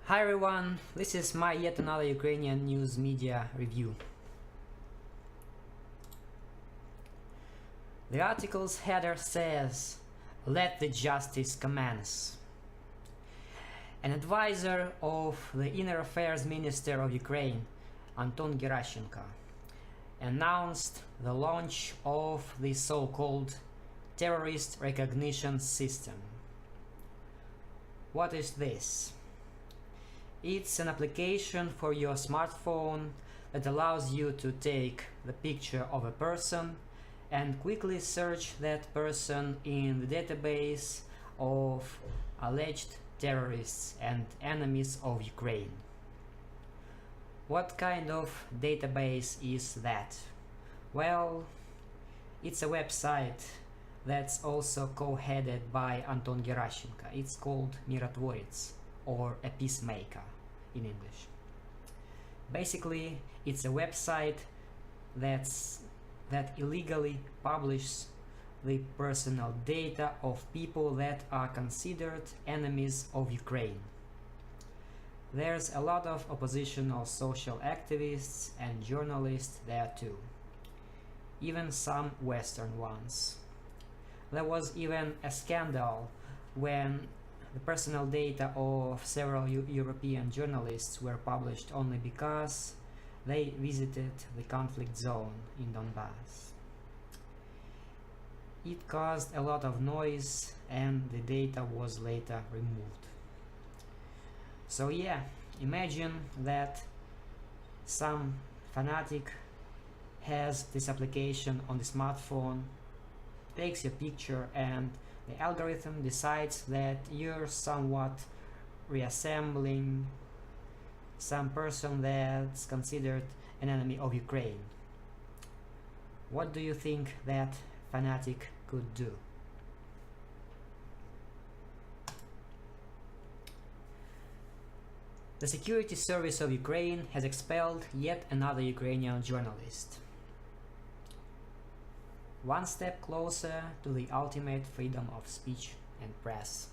Hi everyone, this is my yet another Ukrainian news media review. The article's header says, "Let the justice commence." An advisor of the Inner Affairs Minister of Ukraine, Anton Gerashchenko, announced the launch of the so-called terrorist recognition system. What is this? It's an application for your smartphone that allows you to take the picture of a person and quickly search that person in the database of alleged terrorists and enemies of Ukraine. What kind of database is that? Well, it's a website that's also co-headed by Anton Gerashchenko. It's called Mirotvorets, or a peacemaker in English. Basically, it's a website that illegally publishes the personal data of people that are considered enemies of Ukraine. There's a lot of oppositional social activists and journalists there too, even some Western ones. There was even a scandal when the personal data of several European journalists were published only because they visited the conflict zone in Donbass. It caused a lot of noise and the data was later removed. So yeah, imagine that some fanatic has this application on the smartphone, takes your picture, and the algorithm decides that you're somewhat reassembling some person that's considered an enemy of Ukraine. What do you think that fanatic could do? The Security Service of Ukraine has expelled yet another Ukrainian journalist. One step closer to the ultimate freedom of speech and press.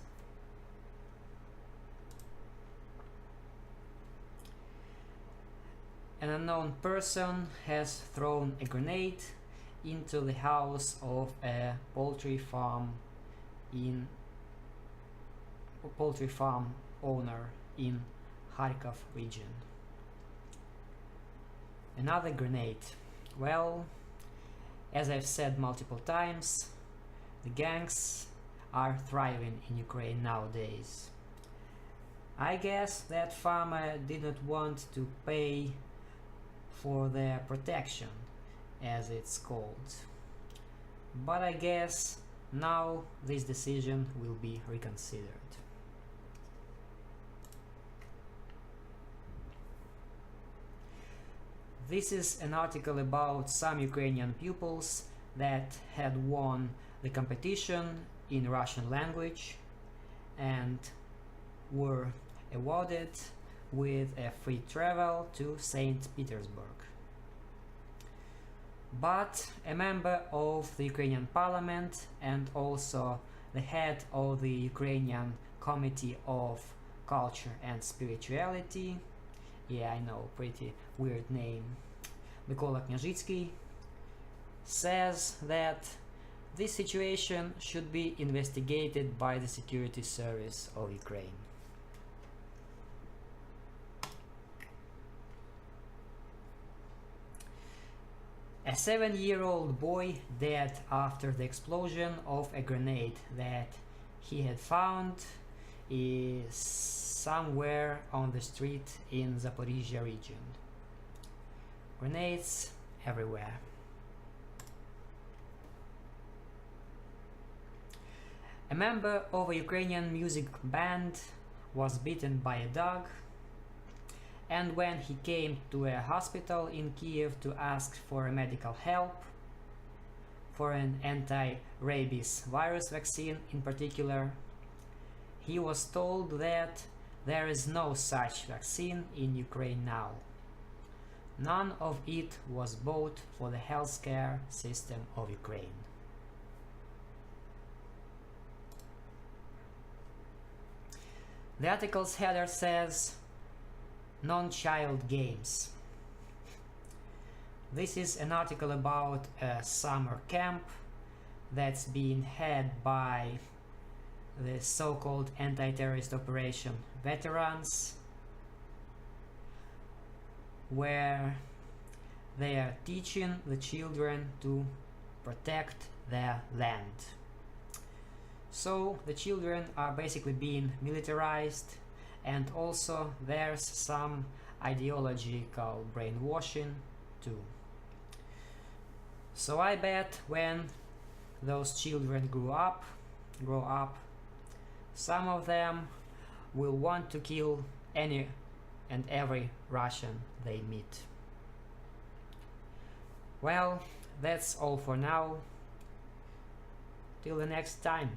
An unknown person has thrown a grenade into the house of a poultry farm owner in Kharkov region. Another grenade. Well, as I've said multiple times, the gangs are thriving in Ukraine nowadays. I guess that farmer didn't want to pay for their protection, as it's called. But I guess now this decision will be reconsidered. This is an article about some Ukrainian pupils that had won the competition in Russian language and were awarded with a free travel to St. Petersburg. But a member of the Ukrainian parliament and also the head of the Ukrainian Committee of Culture and Spirituality, yeah, I know, pretty weird name, Mykola Kняжицький, says that this situation should be investigated by the Security Service of Ukraine. A 7-year-old boy dead after the explosion of a grenade that he had found is somewhere on the street in Zaporizhia region. Grenades everywhere. A member of a Ukrainian music band was bitten by a dog, and when he came to a hospital in Kiev to ask for medical help, for an anti-rabies virus vaccine in particular, he was told that there is no such vaccine in Ukraine now. None of it was bought for the healthcare system of Ukraine. The article's header says, non-child games. This is an article about a summer camp that's being had by the so-called anti-terrorist operation veterans, where they are teaching the children to protect their land. So the children are basically being militarized, and also there's some ideological brainwashing too. So I bet when those children grow up, some of them will want to kill any and every Russian they meet. Well, that's all for now. Till the next time.